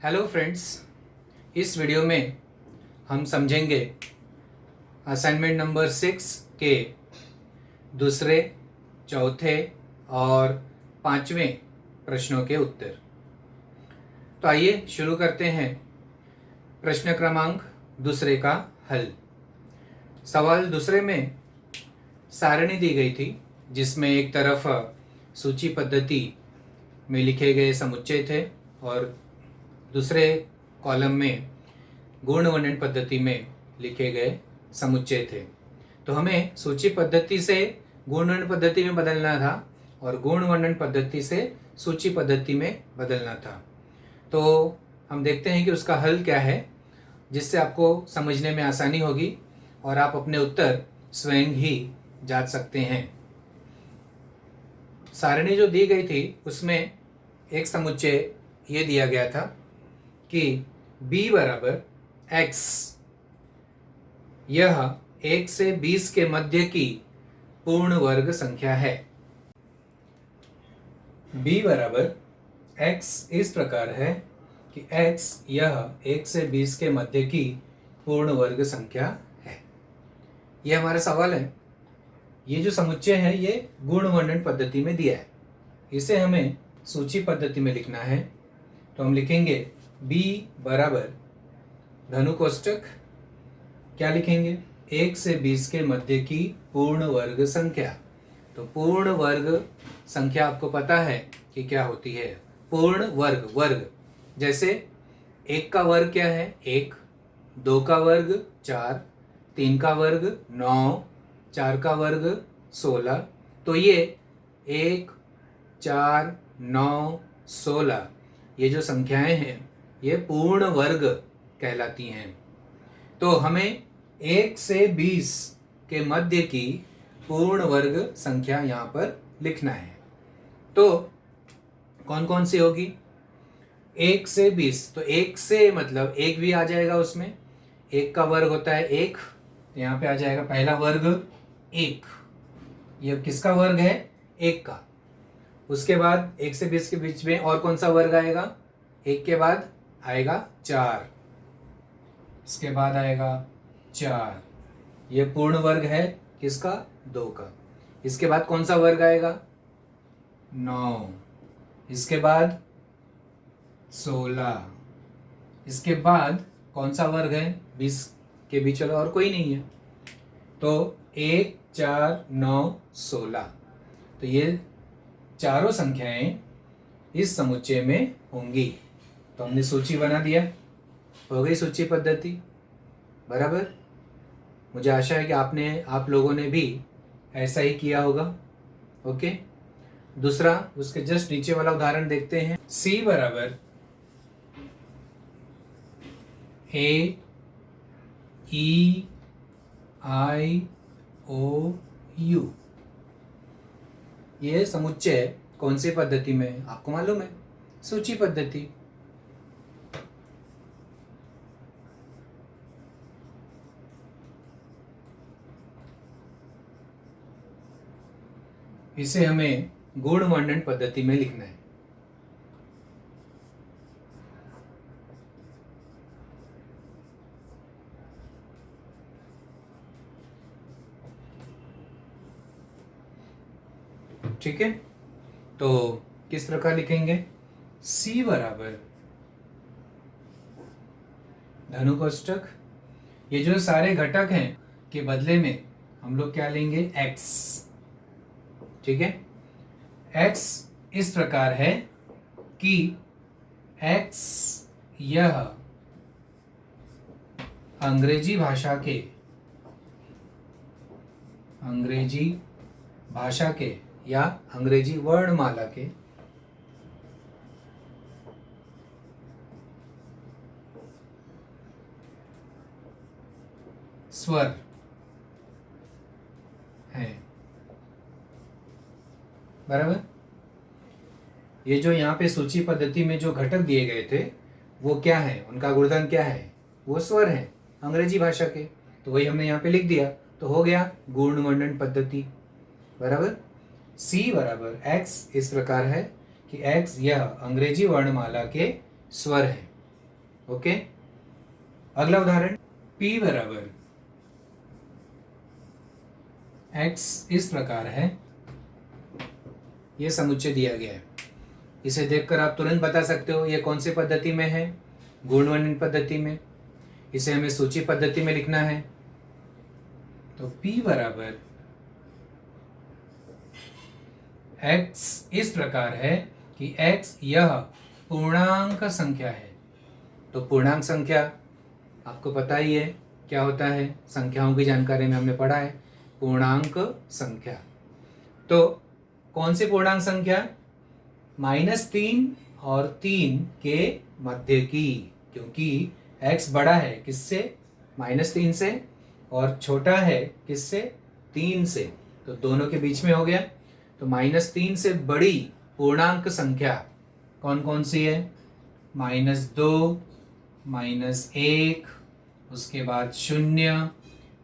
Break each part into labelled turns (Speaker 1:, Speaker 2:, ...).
Speaker 1: Hello friends, इस video में हम समझेंगे असाइनमेंट नंबर 6 के दूसरे, चौथे और पांचवें प्रश्नों के उत्तर। तो आइए शुरू करते हैं। प्रश्न क्रमांक दूसरे का हल। सवाल दूसरे में सारणी दी गई थी जिसमें एक तरफ सूची पद्धति में लिखे गए समुच्चय थे और दूसरे कॉलम में गुण वर्णन पद्धति में लिखे गए समुच्चय थे। तो हमें सूची पद्धति से गुण वर्णन पद्धति में बदलना था और गुण वर्णन पद्धति से सूची पद्धति में बदलना था। तो हम देखते हैं कि उसका हल क्या है, जिससे आपको समझने में आसानी होगी और आप अपने उत्तर स्वयं ही जांच सकते हैं। सारणी जो दी गई थी उसमें एक समुच्चय ये दिया गया था कि b बराबर x, यह 1 से 20 के मध्य की पूर्ण वर्ग संख्या है। b बराबर x इस प्रकार है कि x यह 1 से 20 के मध्य की पूर्ण वर्ग संख्या है। यह हमारा सवाल है। ये जो समुच्चय है ये गुण वर्णन पद्धति में दिया है, इसे हमें सूची पद्धति में लिखना है। तो हम लिखेंगे b बराबर धनु कोष्टक, क्या लिखेंगे, 1 से 20 के मध्य की पूर्ण वर्ग संख्या। तो पूर्ण वर्ग संख्या आपको पता है कि क्या होती है। पूर्ण वर्ग, वर्ग जैसे 1 का वर्ग क्या है 1, 2 का वर्ग 4, 3 का वर्ग 9, 4 का वर्ग 16। तो ये 1, 4, 9, 16 ये जो संख्याएं हैं ये पूर्ण वर्ग कहलाती हैं। तो हमें 1 से 20 के मध्य की पूर्ण वर्ग संख्या यहाँ पर लिखना है। तो कौन कौन सी होगी 1 से 20? तो 1 से मतलब 1 भी आ जाएगा उसमें, 1 का वर्ग होता है 1, यहाँ पे आ जाएगा पहला वर्ग 1, ये किसका वर्ग है 1 का। उसके बाद 1 से 20 के बीच में और कौन सा वर्ग आएगा, 1 के बाद आएगा 4, इसके बाद आएगा 4, ये पूर्ण वर्ग है किसका 2 का। इसके बाद कौन सा वर्ग आएगा 9, इसके बाद 16, इसके बाद कौन सा वर्ग है 20 के बीच वाला और कोई नहीं है। तो 1, 4, 9, 16, तो ये चारों संख्याएं इस समुच्चय में होंगी। तो हमने सूची बना दिया, हो गई सूची पद्धति बराबर। मुझे आशा है कि आप लोगों ने भी ऐसा ही किया होगा। ओके, दूसरा उसके जस्ट नीचे वाला उदाहरण देखते हैं। c बराबर a e i o u, ये समुच्चय कौन सी पद्धति में है आपको मालूम है, सूची पद्धति। इसे हमें गुण वर्णन पद्धति में लिखना है। ठीक है, तो किस प्रकार लिखेंगे, c बराबर धनु कोष्टक, ये जो सारे घटक हैं के बदले में हम लोग क्या लेंगे x। ठीक है, x इस प्रकार है कि x यह अंग्रेजी भाषा के या अंग्रेजी वर्णमाला के स्वर है बराबर। ये जो यहाँ पे सूची पद्धति में जो घटक दिए गए थे वो क्या है, उनका गुणधर्म क्या है, वो स्वर है अंग्रेजी भाषा के। तो वही हमने यहाँ पे लिख दिया, तो हो गया गुण वर्णन पद्धति बराबर। c बराबर x इस प्रकार है कि x यह अंग्रेजी वर्णमाला के स्वर है। ओके, अगला उदाहरण p बराबर x इस प्रकार है, ये समुच्चय दिया गया है। इसे देखकर आप तुरंत बता सकते हो ये कौन सी पद्धति में है, गुणवर्णन पद्धति में। इसे हमें सूची पद्धति में लिखना है। तो p बराबर x इस प्रकार है कि x यह पूर्णांक संख्या है। तो पूर्णांक संख्या आपको पता ही है क्या होता है, संख्याओं की जानकारी में हमने पढ़ा है पूर्णांक संख्या। तो कौन सी पूर्णांक संख्या, -3 और 3 के मध्य की, क्योंकि x बड़ा है किससे, -3 से, और छोटा है किससे, 3 से, तो दोनों के बीच में हो गया। तो -3 से बड़ी पूर्णांक संख्या कौन कौन सी है, -2, -1, उसके बाद 0,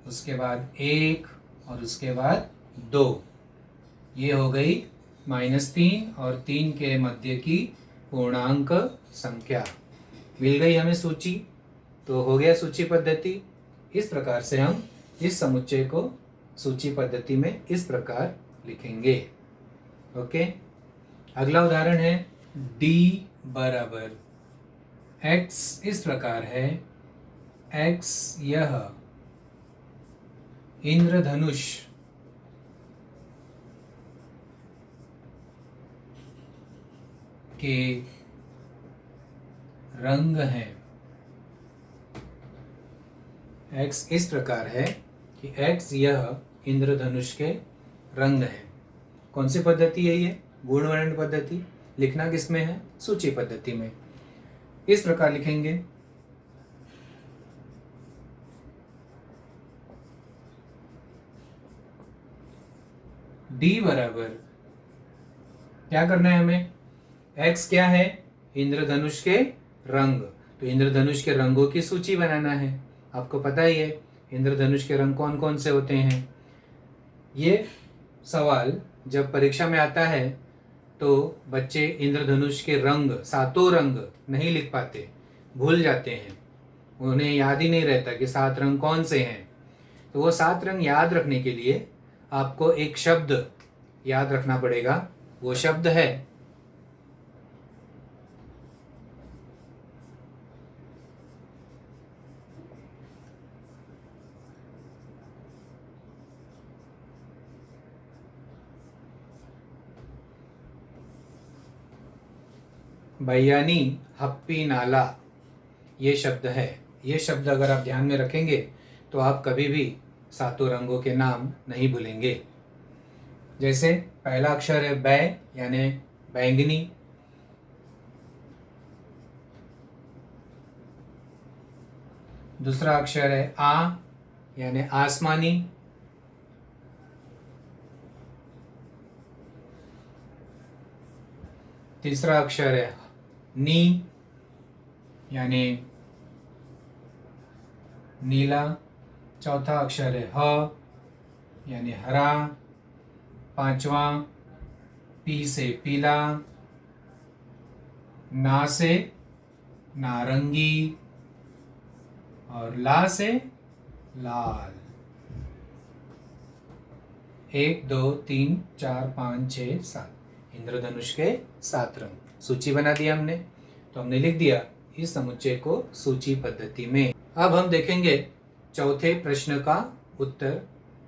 Speaker 1: उसके बाद 1 और उसके बाद 2। ये हो गई -3 और 3 के मध्य की पूर्णांक संख्या। मिल गई हमें सूची, तो हो गया सूची पद्धति। इस प्रकार से हम इस समुच्चय को सूची पद्धति में इस प्रकार लिखेंगे। ओके, अगला उदाहरण है d बराबर x इस प्रकार है, x यह इंद्रधनुष के रंग हैं। x इस प्रकार है कि x यह इंद्रधनुष के रंग हैं। कौन सी पद्धति है ये, गुणवर्णन पद्धति। लिखना किसमें है, सूची पद्धति में। इस प्रकार लिखेंगे, d बराबर क्या करना है हमें, x क्या है, इंद्रधनुष के रंग। तो इंद्रधनुष के रंगों की सूची बनाना है। आपको पता ही है इंद्रधनुष के रंग कौन कौन से होते हैं। ये सवाल जब परीक्षा में आता है तो बच्चे इंद्रधनुष के रंग, 7 रंग नहीं लिख पाते, भूल जाते हैं, उन्हें याद ही नहीं रहता कि 7 रंग कौन से हैं। तो वो 7 रंग याद रखने के लिए आपको एक शब्द याद रखना पड़ेगा। वो शब्द है बयानी हप्पी नाला। ये शब्द है। ये शब्द अगर आप ध्यान में रखेंगे तो आप कभी भी 7 रंगों के नाम नहीं भूलेंगे। जैसे पहला अक्षर है बै यानी बैंगनी, दूसरा अक्षर है आ यानी आसमानी, तीसरा अक्षर है नी यानी नीला, चौथा अक्षर है ह यानी हरा, पांचवा पी से पीला, ना से नारंगी और ला से लाल। 1 2 3 4 5 6 7 इंद्रधनुष के 7 रंग। सूची बना दिया हमने, तो हमने लिख दिया इस समुच्चय को सूची पद्धति में। अब हम देखेंगे चौथे प्रश्न का उत्तर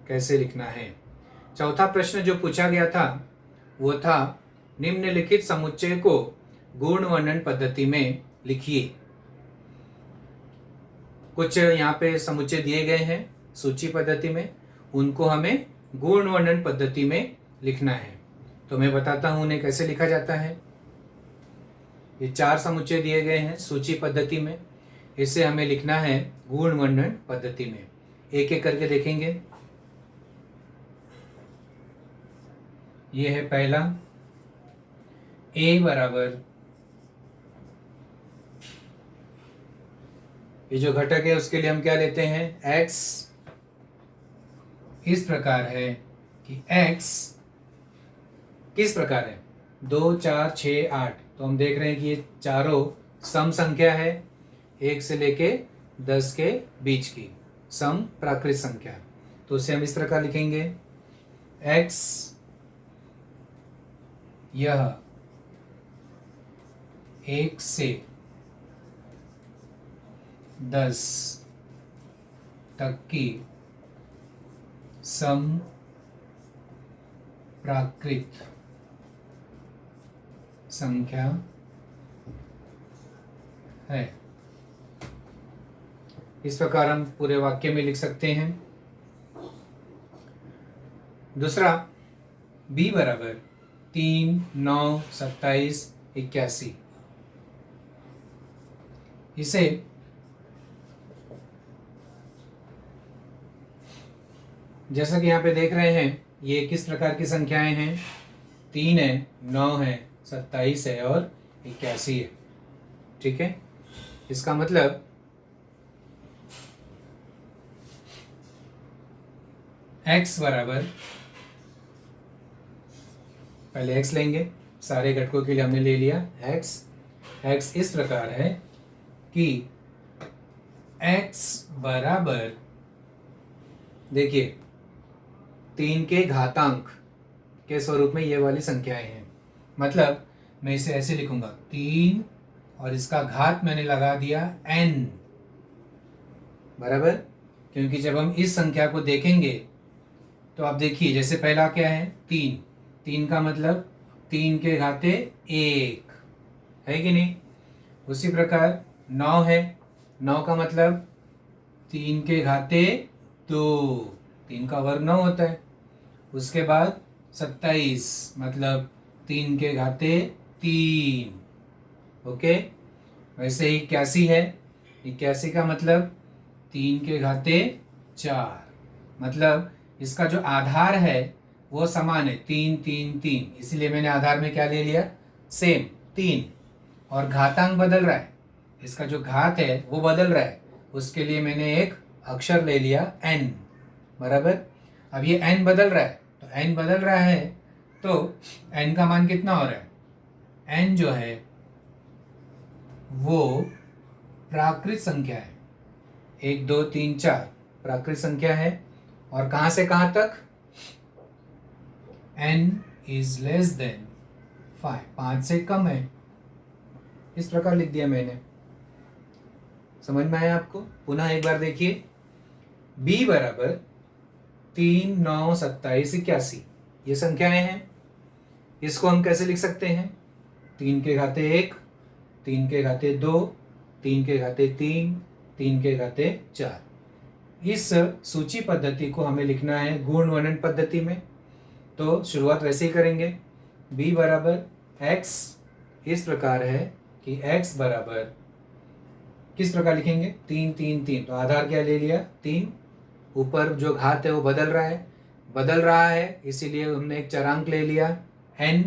Speaker 1: कैसे लिखना है। चौथा प्रश्न जो पूछा गया था वो था, निम्नलिखित समुच्चय को गुणवर्णन पद्धति में लिखिए। कुछ यहाँ पे समुच्चय दिए गए हैं सूची पद्धति में, उनको हमें गुणवर्णन पद्धति में लिखना है। तो मैं बताता हूँ उन्हें कैसे लिखा जाता है। ये 4 समुच्चय दिए गए हैं सूची पद्धति में, इसे हमें लिखना है गुणवर्णन पद्धति में। एक एक करके देखेंगे। ये है पहला, a बराबर, ये जो घटक है उसके लिए हम क्या लेते हैं, x इस प्रकार है कि x किस प्रकार है, 2 4 6 8। तो हम देख रहे हैं कि ये चारों सम संख्या है, 1 से लेके 10 के बीच की सम प्राकृत संख्या। तो उसे हम इस प्रकार लिखेंगे, x यह 1 से 10 तक की सम प्राकृत संख्या है। इस प्रकार हम पूरे वाक्य में लिख सकते हैं। दूसरा, b बराबर 3, 9, 27, 81। इसे जैसा कि यहाँ पे देख रहे हैं, ये किस प्रकार की संख्याएं हैं? 3 है, 9 है, 27 है और 81 है। ठीक है, इसका मतलब x बराबर, पहले x लेंगे, सारे घटकों के लिए हमने ले लिया x इस प्रकार है कि x बराबर, देखिए 3 के घातांक के स्वरूप में ये वाली संख्याएं हैं। मतलब मैं इसे ऐसे लिखूंगा, 3 और इसका घात मैंने लगा दिया n, बराबर। क्योंकि जब हम इस संख्या को देखेंगे तो आप देखिए, जैसे पहला क्या है? 3 का मतलब 3 के घाते 1 है कि नहीं? उसी प्रकार 9 है, 9 का मतलब 3 के घाते 2, 3 का वर्ग 9 होता है। उसके बाद 27 मतलब 3 के घाते 3। ओके, वैसे ही 81 है, 81 का मतलब 3 के घाते 4। मतलब इसका जो आधार है वो समान है, 3 3 3, इसलिए मैंने आधार में क्या ले लिया? सेम 3। और घातांक बदल रहा है, इसका जो घात है वो बदल रहा है, उसके लिए मैंने एक अक्षर ले लिया n, बराबर। अब ये n बदल रहा है, तो n बदल रहा है तो n का मान कितना हो रहा है? n जो है वो प्राकृत संख्या है, 1 2 3 4 प्राकृत संख्या है। और कहां से कहां तक? n इज लेस देन 5, 5 से कम है। इस प्रकार लिख दिया मैंने। समझ में आया आपको? पुनः एक बार देखिए, b बराबर 3 9 27 81, ये संख्याएं हैं। इसको हम कैसे लिख सकते हैं? 3 के घाते 1, 3 के घाते 2, 3 के घाते 3, 3 के घाते 4। इस सूची पद्धति को हमें लिखना है गुण वर्णन पद्धति में। तो शुरुआत वैसे ही करेंगे, b बराबर x इस प्रकार है कि x बराबर, किस प्रकार लिखेंगे? 3 3 3, तो आधार क्या ले लिया? 3। ऊपर जो घात है वो बदल रहा है, इसीलिए हमने एक चरांक ले लिया n,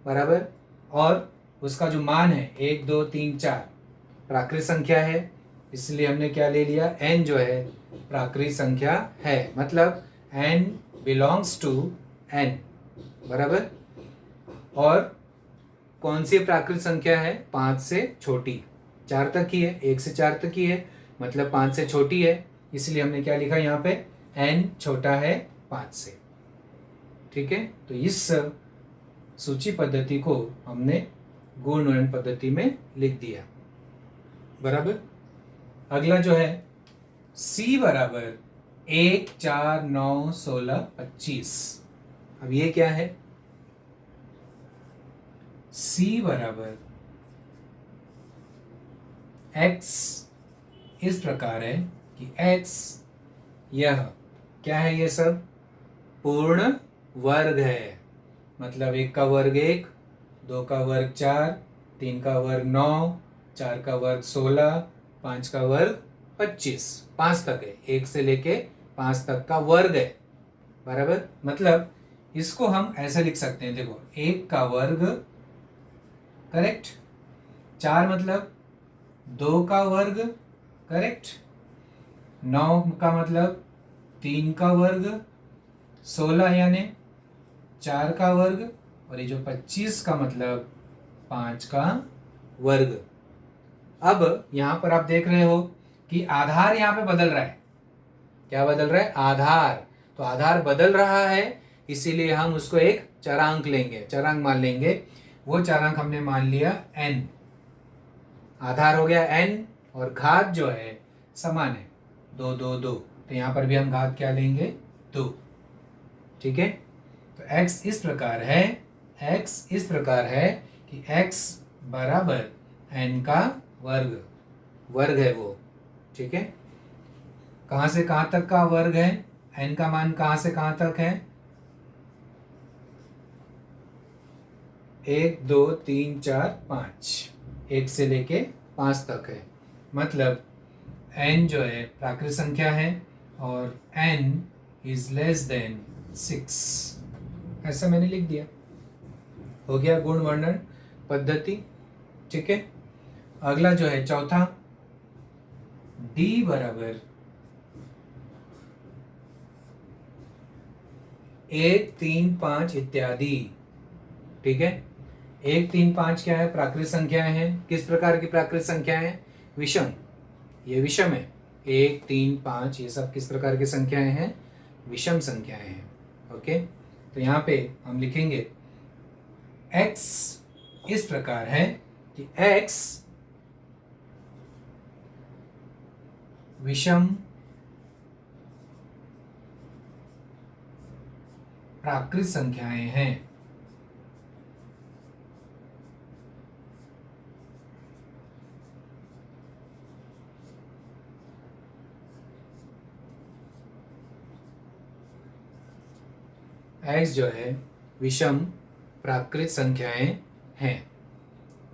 Speaker 1: बराबर। और उसका जो मान है 1 2 3 4 प्राकृत संख्या है, इसलिए हमने क्या ले लिया? n जो है प्राकृत संख्या है, मतलब n बिलोंग्स टू n, बराबर। और कौन सी प्राकृत संख्या है? 5 से छोटी, 4 तक की है, 1 से 4 तक की है, मतलब 5 से छोटी है, इसलिए हमने क्या लिखा यहाँ पे? n छोटा है 5 से। ठीक है, तो इस सूची पद्धति को हमने गुण वर्णन पद्धति में लिख दिया, बराबर। अगला जो है c बराबर 1 4 9 16 25। अब ये क्या है? c बराबर x इस प्रकार है कि x यह क्या है? ये सब पूर्ण वर्ग है। मतलब 1 का वर्ग 1, 2 का वर्ग 4, 3 का वर्ग 9, 4 का वर्ग 16, 5 का वर्ग 25, 5 तक है, 1 से लेके 5 तक का वर्ग है, बराबर। मतलब इसको हम ऐसे लिख सकते हैं, देखो 1 का वर्ग, करेक्ट, 4 मतलब 2 का वर्ग, करेक्ट, 9 का मतलब 3 का वर्ग, 16 यानी 4 का वर्ग, और ये जो 25 का मतलब 5 का वर्ग। अब यहाँ पर आप देख रहे हो कि आधार यहाँ पे बदल रहा है। क्या बदल रहा है? आधार। तो आधार बदल रहा है, इसीलिए हम उसको एक चरांक लेंगे, चरांक मान लेंगे। वो चरांक हमने मान लिया n। आधार हो गया n और घात जो है समान है, 2 2 2। तो यहाँ पर भी हम घात क्या लेंगे? 2। ठीक है। तो x इस प्रकार है, x इस प्रकार है कि x बराबर n का वर्ग, वर्ग है वो। ठीक है। कहाँ से कहाँ तक का वर्ग है? n का मान कहाँ से कहाँ तक है? 1 2 3 4 5, 1 से लेके 5 तक है। मतलब n जो है प्राकृत संख्या है और n इज लेस देन 6। ऐसा मैंने लिख दिया। हो गया गुण वर्णन पद्धति। ठीक है। अगला जो है चौथा, d बराबर 1 3 5 इत्यादि। ठीक है। 1 3 5 क्या है? प्राकृत संख्याएं हैं। किस प्रकार की प्राकृत संख्याएं हैं? विषम। ये विषम है। 1 3 5 ये सब किस प्रकार की संख्याएं हैं? विषम संख्याएं हैं। ओके। तो यहाँ पे हम लिखेंगे x इस प्रकार है कि x विषम प्राकृत संख्याएं हैं। x जो है विषम प्राकृत संख्याएं हैं।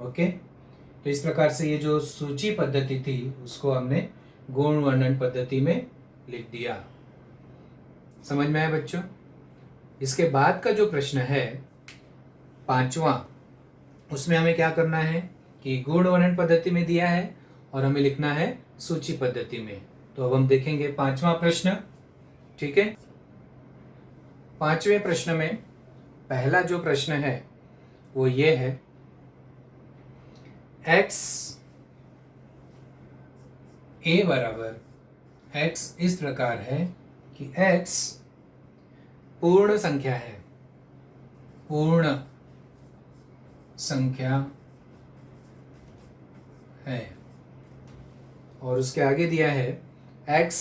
Speaker 1: ओके। तो इस प्रकार से ये जो सूची पद्धति थी उसको हमने गुण वर्णन पद्धति में लिख दिया। समझ में आया बच्चों? इसके बाद का जो प्रश्न है 5वां, उसमें हमें क्या करना है कि गुण वर्णन पद्धति में दिया है और हमें लिखना है सूची पद्धति में। तो अब हम देखेंगे 5वां प्रश्न। ठीक है। 5वें प्रश्न में पहला जो प्रश्न है वो ये है, x a बराबर x इस प्रकार है कि x पूर्ण संख्या है, पूर्ण संख्या है। और उसके आगे दिया है x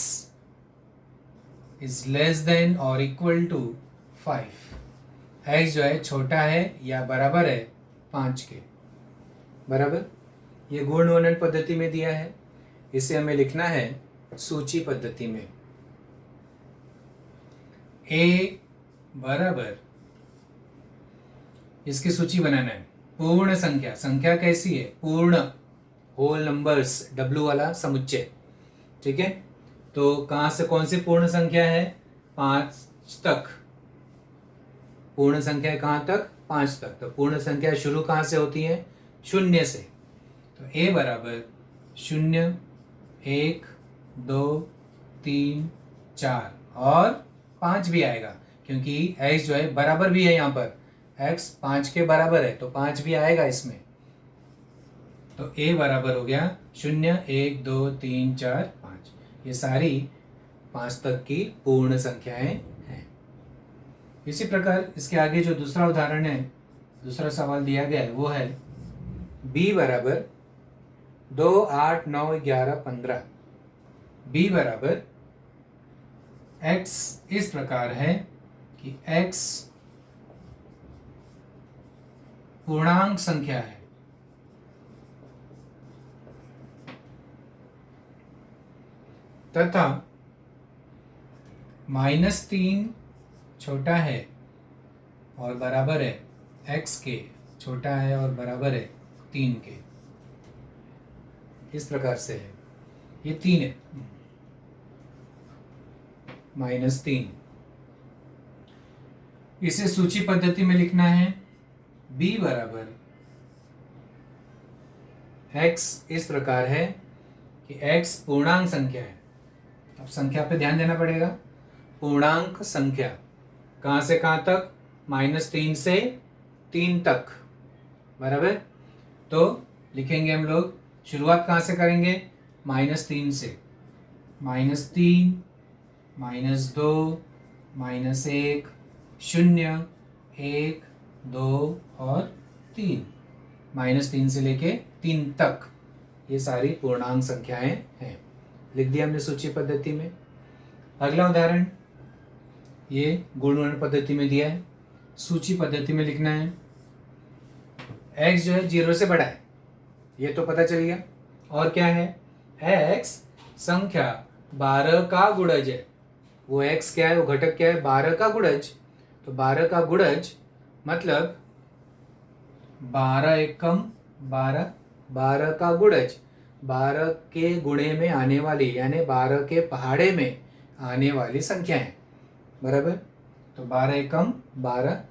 Speaker 1: इज लेस देन और इक्वल टू 5। x जो है छोटा है या बराबर है 5 के। बराबर। ये गुण वर्णन पद्धति में दिया है, इसे हमें लिखना है सूची पद्धति में। a बराबर, इसकी सूची बनाना है पूर्ण संख्या। संख्या कैसी है? पूर्ण, होल नंबर्स, w वाला समुच्चय। ठीक है। तो कहां से कौन सी पूर्ण संख्या है? 5 तक। पूर्ण संख्या कहां तक? 5 तक। तो पूर्ण संख्या शुरू कहां से होती है? 0 से। तो a बराबर 0 1 2 3 4 और 5 भी आएगा, क्योंकि x जो है बराबर भी है। यहाँ पर x 5 के बराबर है तो 5 भी आएगा इसमें। तो a बराबर हो गया 0 1 2 3 4 5। ये सारी 5 तक की पूर्ण संख्याएं हैं। इसी प्रकार इसके आगे जो दूसरा उदाहरण है, दूसरा सवाल दिया गया है वो है b बराबर 2 8 9 11 15। b बराबर x इस प्रकार है कि x पूर्णांक संख्या है तथा -3 छोटा है और बराबर है x के, छोटा है और बराबर है 3 के। इस प्रकार से है, ये 3 है, -3। इसे सूची पद्धति में लिखना है। b बराबर x इस प्रकार है कि x पूर्णांक संख्या है। अब संख्या पे ध्यान देना पड़ेगा। पूर्णांक संख्या कहाँ से कहाँ तक? -3 से 3 तक। बराबर। तो लिखेंगे हम लोग शुरुआत कहाँ से करेंगे? -3 से। -3, -2, -1, 0, 1, 2 और 3। -3 से लेके 3 तक ये सारी पूर्णांक संख्याएं हैं। लिख दिया हमने सूची पद्धति में। अगला उदाहरण, ये गुणन पद्धति में दिया है, सूची पद्धति में लिखना है। x जो है 0 से बड़ा है, ये तो पता चल गया। और क्या है? x संख्या 12 का गुणज है। वो x क्या है? वो घटक क्या है? 12 का गुणज। तो 12 का गुणज मतलब 12 एकम 12, 12 का गुणज 12 के गुणे में आने वाली, यानी 12 के पहाड़े में आने वाली संख्या है। बराबर। तो 12 एकम 12,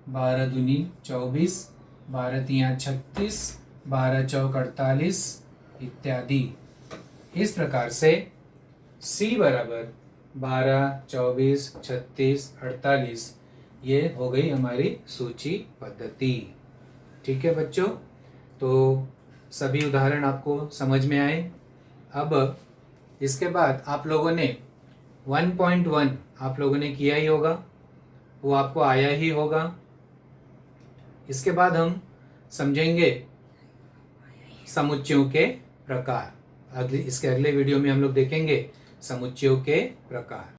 Speaker 1: 12 दूनी 24, 12 तिया 36, 12 चौक 48 इत्यादि। इस प्रकार से C बराबर 12, 24, 36, 48 ये हो गई हमारी सूची पद्धति। ठीक है बच्चों, तो सभी उदाहरण आपको समझ में आए। अब इसके बाद आप लोगों ने 1.1 आप लोगों ने किया ही होगा, वो आपको आया ही होगा। इसके बाद हम समझेंगे समुच्चयों के प्रकार। इसके अगले वीडियो में हम लोग देखेंगे समुच्चयों के प्रकार।